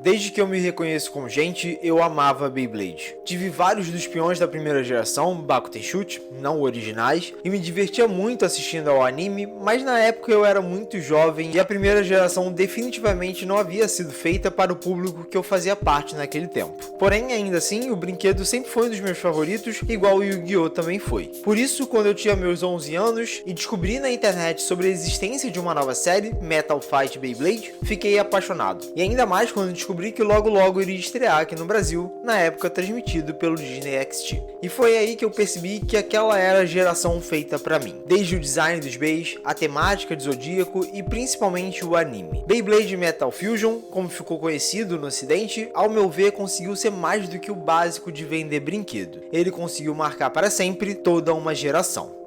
Desde que eu me reconheço como gente, eu amava Beyblade. Tive vários dos peões da primeira geração, Baku Tenshouchi, não originais, e me divertia muito assistindo ao anime, mas na época eu era muito jovem e a primeira geração definitivamente não havia sido feita para o público que eu fazia parte naquele tempo. Porém, ainda assim, o brinquedo sempre foi um dos meus favoritos, igual o Yu-Gi-Oh! Também foi. Por isso, quando eu tinha meus 11 anos e descobri na internet sobre a existência de uma nova série, Metal Fight Beyblade, fiquei apaixonado. E ainda mais quando descobri que logo iria estrear aqui no Brasil, na época transmitido pelo Disney XT. E foi aí que eu percebi que aquela era a geração feita pra mim. Desde o design dos Beys, a temática de Zodíaco e principalmente o anime. Beyblade Metal Fusion, como ficou conhecido no ocidente, ao meu ver conseguiu ser mais do que o básico de vender brinquedo. Ele conseguiu marcar para sempre toda uma geração.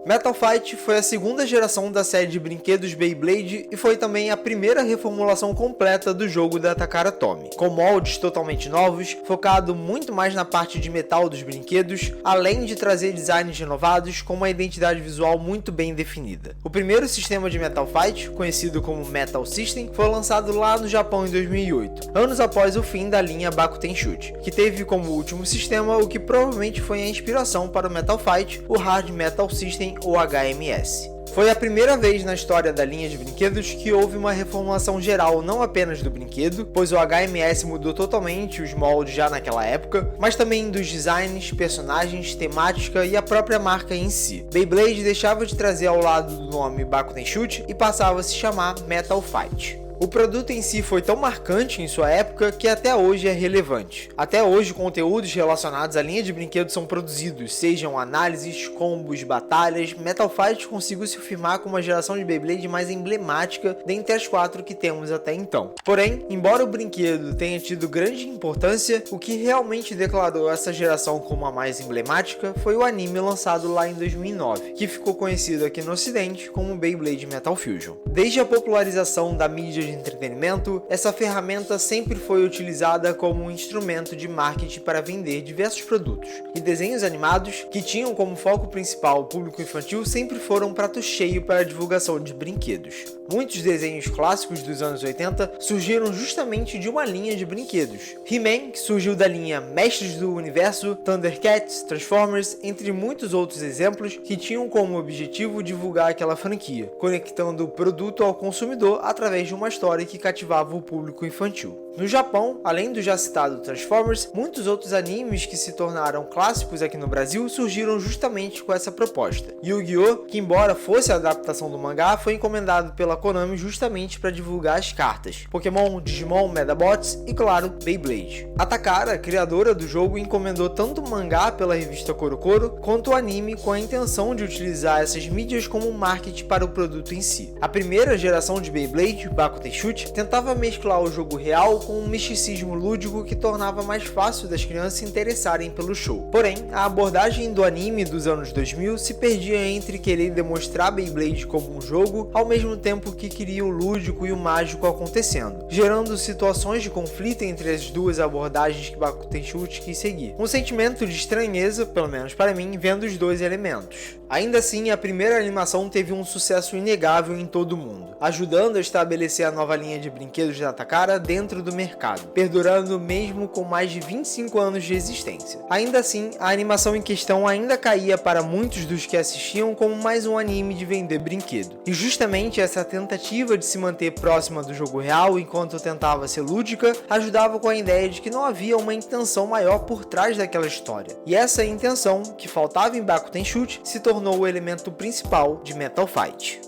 Metal Fight foi a segunda geração da série de brinquedos Beyblade e foi também a primeira reformulação completa do jogo da Takara Tomy, com moldes totalmente novos, focado muito mais na parte de metal dos brinquedos, além de trazer designs renovados com uma identidade visual muito bem definida. O primeiro sistema de Metal Fight, conhecido como Metal System, foi lançado lá no Japão em 2008, anos após o fim da linha Baku Tenshouchi, que teve como último sistema o que provavelmente foi a inspiração para o Metal Fight, o Hard Metal System ou HMS. Foi a primeira vez na história da linha de brinquedos que houve uma reformulação geral não apenas do brinquedo, pois o HMS mudou totalmente os moldes já naquela época, mas também dos designs, personagens, temática e a própria marca em si. Beyblade deixava de trazer ao lado do nome Baku Tenshouchi e passava a se chamar Metal Fight. O produto em si foi tão marcante em sua época que até hoje é relevante. Até hoje, conteúdos relacionados à linha de brinquedos são produzidos, sejam análises, combos, batalhas. Metal Fight conseguiu se firmar como a geração de Beyblade mais emblemática dentre as 4 que temos até então. Porém, embora o brinquedo tenha tido grande importância, o que realmente declarou essa geração como a mais emblemática foi o anime lançado lá em 2009, que ficou conhecido aqui no ocidente como Beyblade Metal Fusion. Desde a popularização da mídia de entretenimento, essa ferramenta sempre foi utilizada como um instrumento de marketing para vender diversos produtos, e desenhos animados, que tinham como foco principal o público infantil, sempre foram um prato cheio para a divulgação de brinquedos. Muitos desenhos clássicos dos anos 80 surgiram justamente de uma linha de brinquedos. He-Man, que surgiu da linha Mestres do Universo, Thundercats, Transformers, entre muitos outros exemplos que tinham como objetivo divulgar aquela franquia, conectando o produto ao consumidor através de uma história que cativava o público infantil. No Japão, além do já citado Transformers, muitos outros animes que se tornaram clássicos aqui no Brasil surgiram justamente com essa proposta. Yu-Gi-Oh!, que embora fosse a adaptação do mangá, foi encomendado pela Konami justamente para divulgar as cartas Pokémon, Digimon, Medabots e, claro, Beyblade. A Takara, criadora do jogo, encomendou tanto o mangá pela revista CoroCoro, quanto o anime com a intenção de utilizar essas mídias como marketing para o produto em si. A primeira geração de Beyblade, Baku Tenshouchi, tentava mesclar o jogo real com um misticismo lúdico que tornava mais fácil das crianças se interessarem pelo show. Porém, a abordagem do anime dos anos 2000 se perdia entre querer demonstrar Beyblade como um jogo, ao mesmo tempo que queria o lúdico e o mágico acontecendo, gerando situações de conflito entre as duas abordagens que Baku Tenshouchi quis seguir. Um sentimento de estranheza, pelo menos para mim, vendo os dois elementos. Ainda assim, a primeira animação teve um sucesso inegável em todo o mundo, ajudando a estabelecer a nova linha de brinquedos da Takara dentro do mercado, perdurando mesmo com mais de 25 anos de existência. Ainda assim, a animação em questão ainda caía para muitos dos que assistiam como mais um anime de vender brinquedo. E justamente essa tentativa de se manter próxima do jogo real enquanto tentava ser lúdica, ajudava com a ideia de que não havia uma intenção maior por trás daquela história. E essa intenção, que faltava em Baku Tenshouchi, se tornou o elemento principal de Metal Fight.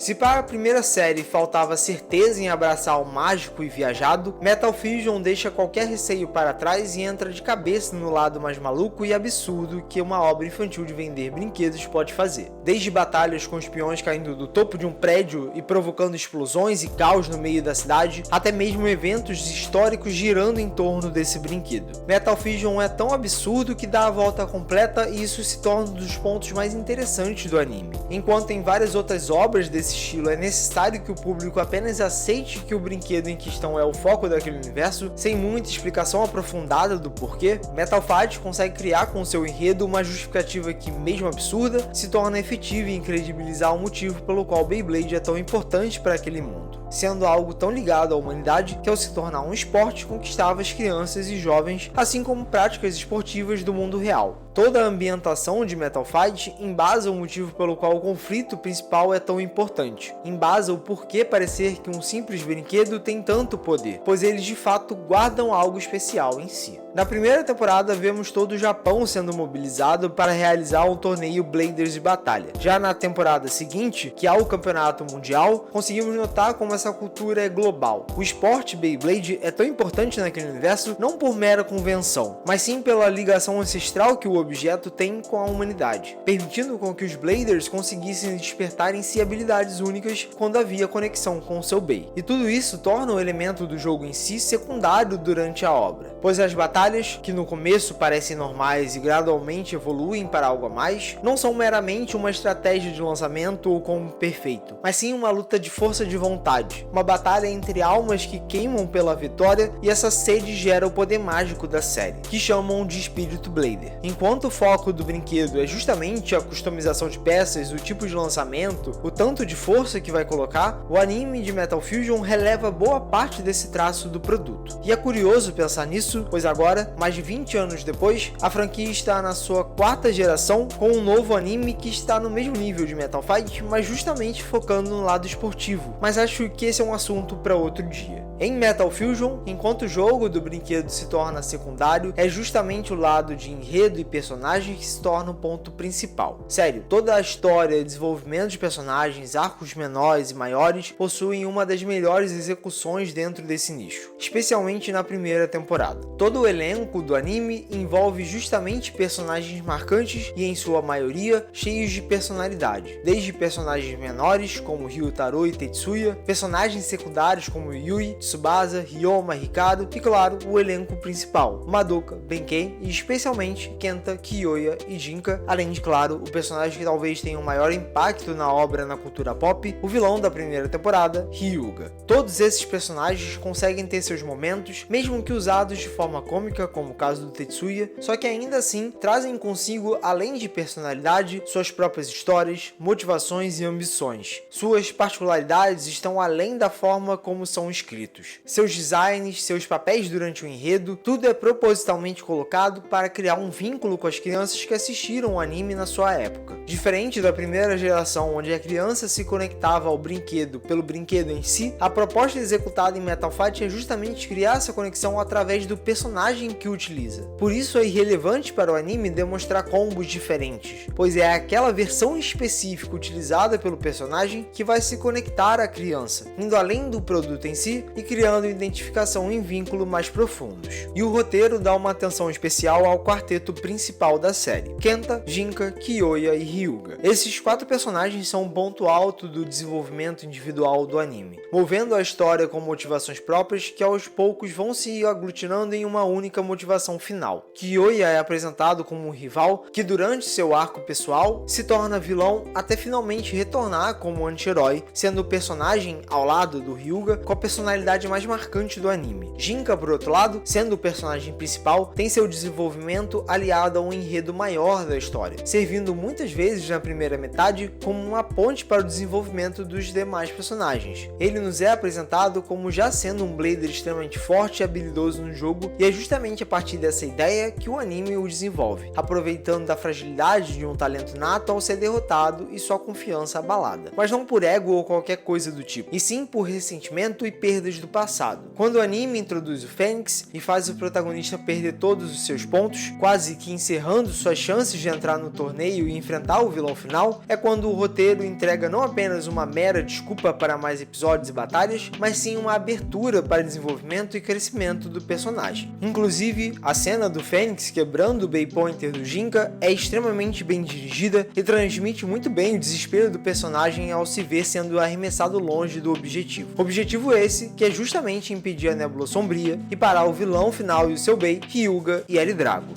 Se para a primeira série faltava certeza em abraçar o mágico e viajado, Metal Fusion deixa qualquer receio para trás e entra de cabeça no lado mais maluco e absurdo que uma obra infantil de vender brinquedos pode fazer. Desde batalhas com espiões caindo do topo de um prédio e provocando explosões e caos no meio da cidade, até mesmo eventos históricos girando em torno desse brinquedo. Metal Fusion é tão absurdo que dá a volta completa e isso se torna um dos pontos mais interessantes do anime. Enquanto em várias outras obras desse desse estilo é necessário que o público apenas aceite que o brinquedo em questão é o foco daquele universo, sem muita explicação aprofundada do porquê, Metal Fight consegue criar com seu enredo uma justificativa que, mesmo absurda, se torna efetiva em credibilizar o motivo pelo qual Beyblade é tão importante para aquele mundo, sendo algo tão ligado à humanidade que, ao se tornar um esporte, conquistava as crianças e jovens, assim como práticas esportivas do mundo real. Toda a ambientação de Metal Fight embasa o motivo pelo qual o conflito principal é tão importante, embasa o porquê parecer que um simples brinquedo tem tanto poder, pois eles de fato guardam algo especial em si. Na primeira temporada, vemos todo o Japão sendo mobilizado para realizar um torneio Bladers de batalha. Já na temporada seguinte, que é o Campeonato Mundial, conseguimos notar como essa cultura é global. O esporte Beyblade é tão importante naquele universo não por mera convenção, mas sim pela ligação ancestral que o objeto tem com a humanidade, permitindo com que os Bladers conseguissem despertar em si habilidades únicas quando havia conexão com o seu Bey. E tudo isso torna o elemento do jogo em si secundário durante a obra, pois as batalhas, que no começo parecem normais e gradualmente evoluem para algo a mais, não são meramente uma estratégia de lançamento ou combo perfeito, mas sim uma luta de força de vontade, uma batalha entre almas que queimam pela vitória, e essa sede gera o poder mágico da série, que chamam de espírito Blader. Enquanto o foco do brinquedo é justamente a customização de peças, o tipo de lançamento, o tanto de força que vai colocar, o anime de Metal Fusion releva boa parte desse traço do produto. E é curioso pensar nisso, pois agora, mais de 20 anos depois, a franquia está na sua 4ª geração com um novo anime que está no mesmo nível de Metal Fight, mas justamente focando no lado esportivo. Mas acho que esse é um assunto para outro dia. Em Metal Fusion, enquanto o jogo do brinquedo se torna secundário, é justamente o lado de enredo e personagens que se torna o ponto principal. Sério, toda a história, desenvolvimento de personagens, arcos menores e maiores possuem uma das melhores execuções dentro desse nicho, especialmente na primeira temporada. Todo o elenco do anime envolve justamente personagens marcantes e, em sua maioria, cheios de personalidade, desde personagens menores como Ryutaro e Tetsuya, personagens secundários como Yui, Tsubasa, Ryoma, Hikaru e, claro, o elenco principal, Madoka, Benkei e especialmente Kenta, Kiyoya e Jinka, além de, claro, o personagem que talvez tenha um maior impacto na obra na cultura pop, o vilão da primeira temporada, Hyuga. Todos esses personagens conseguem ter seus momentos, mesmo que usados de forma cômica, como o caso do Tetsuya, só que ainda assim trazem consigo, além de personalidade, suas próprias histórias, motivações e ambições. Suas particularidades estão além da forma como são escritos. Seus designs, seus papéis durante o enredo, tudo é propositalmente colocado para criar um vínculo com as crianças que assistiram o anime na sua época. Diferente da primeira geração, onde a criança se conectava ao brinquedo pelo brinquedo em si, a proposta executada em Metal Fight é justamente criar essa conexão através do personagem que o utiliza. Por isso é irrelevante para o anime demonstrar combos diferentes, pois é aquela versão específica utilizada pelo personagem que vai se conectar à criança, indo além do produto em si e criando identificação em vínculos mais profundos. E o roteiro dá uma atenção especial ao quarteto principal da série, Kenta, Jinka, Kiyoya e Hyuga. Esses 4 personagens são um ponto alto do desenvolvimento individual do anime, movendo a história com motivações próprias que aos poucos vão se aglutinando em uma única motivação final. Kiyoya é apresentado como um rival que, durante seu arco pessoal, se torna vilão até finalmente retornar como anti-herói, sendo o personagem ao lado do Hyuga com a personalidade mais marcante do anime. Jinka, por outro lado, sendo o personagem principal, tem seu desenvolvimento aliado a um enredo maior da história, servindo muitas vezes na primeira metade como uma ponte para o desenvolvimento dos demais personagens. Ele nos é apresentado como já sendo um Blader extremamente forte e habilidoso no jogo, e é justamente a partir dessa ideia que o anime o desenvolve, aproveitando da fragilidade de um talento nato ao ser derrotado e sua confiança abalada. Mas não por ego ou qualquer coisa do tipo, e sim por ressentimento e perdas do passado. Quando o anime introduz o Fênix e faz o protagonista perder todos os seus pontos, quase que encerrando suas chances de entrar no torneio e enfrentar o vilão final, é quando o roteiro entrega não apenas uma mera desculpa para mais episódios e batalhas, mas sim uma abertura para desenvolvimento e crescimento do personagem. Inclusive, a cena do Fênix quebrando o Bay Pointer do Jinka é extremamente bem dirigida e transmite muito bem o desespero do personagem ao se ver sendo arremessado longe do objetivo. Objetivo esse que é justamente impedir a Nébula Sombria e parar o vilão final e o seu Bey, Hyuga e L. Drago.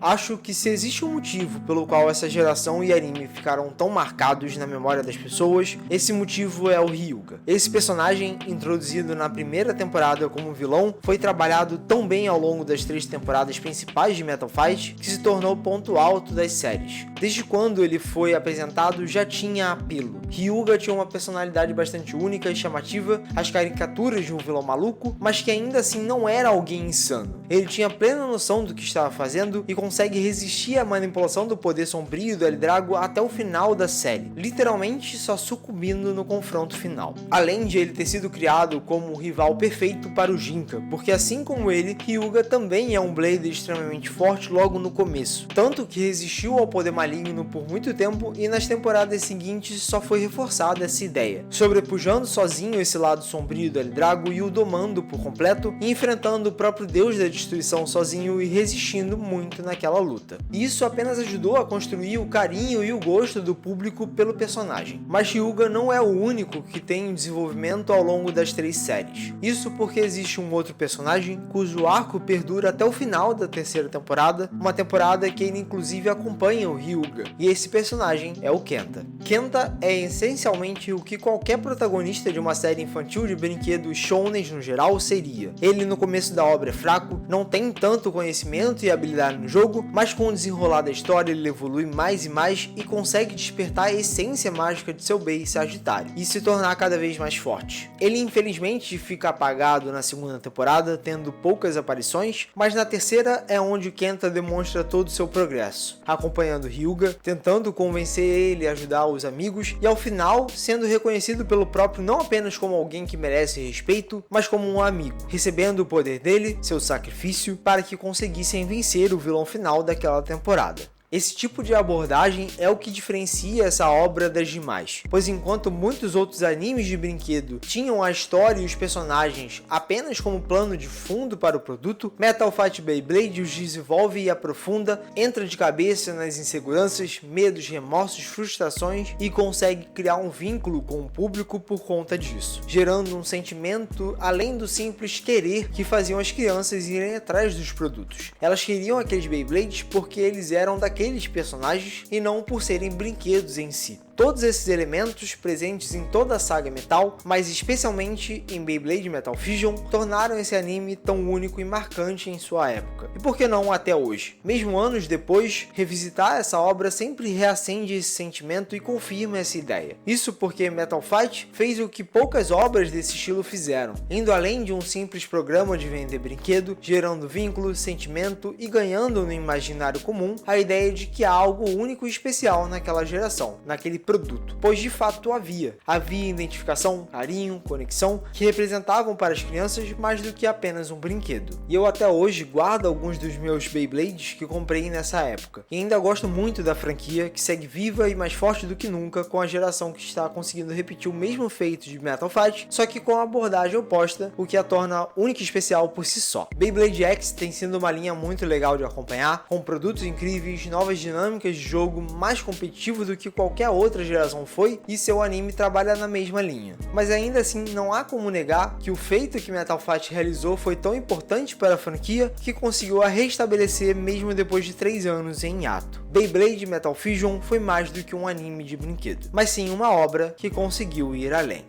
Acho que se existe um motivo pelo qual essa geração e anime ficaram tão marcados na memória das pessoas, esse motivo é o Hyuga. Esse personagem, introduzido na primeira temporada como vilão, foi trabalhado tão bem ao longo das 3 temporadas principais de Metal Fight que se tornou o ponto alto das séries. Desde quando ele foi apresentado já tinha apelo. Hyuga tinha uma personalidade bastante única e chamativa, as caricaturas de um vilão maluco, mas que ainda assim não era alguém insano. Ele tinha plena noção do que estava fazendo e consegue resistir à manipulação do poder sombrio do Eldrago até o final da série, literalmente só sucumbindo no confronto final. Além de ele ter sido criado como o rival perfeito para o Jinka, porque assim como ele, Hyuga também é um Blader extremamente forte logo no começo, tanto que resistiu ao poder maligno por muito tempo e nas temporadas seguintes só foi reforçada essa ideia, sobrepujando sozinho esse lado sombrio do Eldrago e o domando por completo, e enfrentando o próprio deus da destruição sozinho e resistindo muito naquela luta. Isso apenas ajudou a construir o carinho e o gosto do público pelo personagem. Mas Hyuga não é o único que tem um desenvolvimento ao longo das 3 séries. Isso porque existe um outro personagem cujo arco perdura até o final da 3ª temporada, uma temporada que ele inclusive acompanha o Hyuga, e esse personagem é o Kenta. Kenta é essencialmente o que qualquer protagonista de uma série infantil de brinquedos shounen no geral seria. Ele no começo da obra é fraco, não tem tanto conhecimento e habilidade no jogo, mas com o desenrolar da história ele evolui mais e mais e consegue despertar a essência mágica de seu bem Sagitário e se tornar cada vez mais forte. Ele infelizmente fica apagado na 2ª temporada, tendo poucas aparições, mas na 3ª é onde Kenta demonstra todo o seu progresso, acompanhando Hyuga, tentando convencer ele a ajudar os amigos e ao final sendo reconhecido pelo próprio não apenas como alguém que merece respeito, mas como um amigo, recebendo o poder dele, seu sacrifício, para que conseguissem vencer o vilão final daquela temporada. Esse tipo de abordagem é o que diferencia essa obra das demais, pois enquanto muitos outros animes de brinquedo tinham a história e os personagens apenas como plano de fundo para o produto, Metal Fight Beyblade os desenvolve e aprofunda, entra de cabeça nas inseguranças, medos, remorsos, frustrações e consegue criar um vínculo com o público por conta disso, gerando um sentimento além do simples querer que faziam as crianças irem atrás dos produtos. Elas queriam aqueles Beyblades porque eles eram daqueles personagens e não por serem brinquedos em si. Todos esses elementos presentes em toda a saga Metal, mas especialmente em Beyblade Metal Fusion, tornaram esse anime tão único e marcante em sua época. E por que não até hoje? Mesmo anos depois, revisitar essa obra sempre reacende esse sentimento e confirma essa ideia. Isso porque Metal Fight fez o que poucas obras desse estilo fizeram, indo além de um simples programa de vender brinquedo, gerando vínculo, sentimento e ganhando no imaginário comum a ideia de que há algo único e especial naquela geração, naquele produto, pois de fato havia identificação, carinho, conexão que representavam para as crianças mais do que apenas um brinquedo. E eu até hoje guardo alguns dos meus Beyblades que comprei nessa época, e ainda gosto muito da franquia, que segue viva e mais forte do que nunca com a geração que está conseguindo repetir o mesmo feito de Metal Fight, só que com a abordagem oposta, o que a torna única e especial por si só. Beyblade X tem sido uma linha muito legal de acompanhar, com produtos incríveis, novas dinâmicas de jogo, mais competitivo do que qualquer outra geração foi, e seu anime trabalha na mesma linha. Mas ainda assim não há como negar que o feito que Metal Fight realizou foi tão importante para a franquia que conseguiu a restabelecer mesmo depois de 3 anos em hiato. Beyblade Metal Fusion foi mais do que um anime de brinquedo, mas sim uma obra que conseguiu ir além.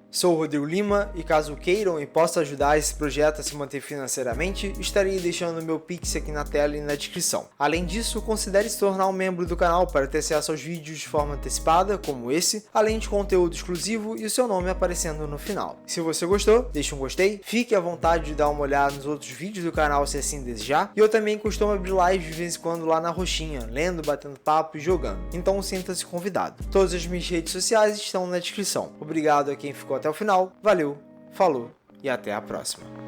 Sou o Rodrigo Lima e caso queiram e possa ajudar esse projeto a se manter financeiramente, estarei deixando meu Pix aqui na tela e na descrição. Além disso, considere se tornar um membro do canal para ter acesso aos vídeos de forma antecipada, como esse, além de conteúdo exclusivo e o seu nome aparecendo no final. Se você gostou, deixe um gostei, fique à vontade de dar uma olhada nos outros vídeos do canal se assim desejar, e eu também costumo abrir lives de vez em quando lá na roxinha, lendo, batendo papo e jogando, então sinta-se convidado. Todas as minhas redes sociais estão na descrição. Obrigado a quem ficou até o final, valeu, falou e até a próxima.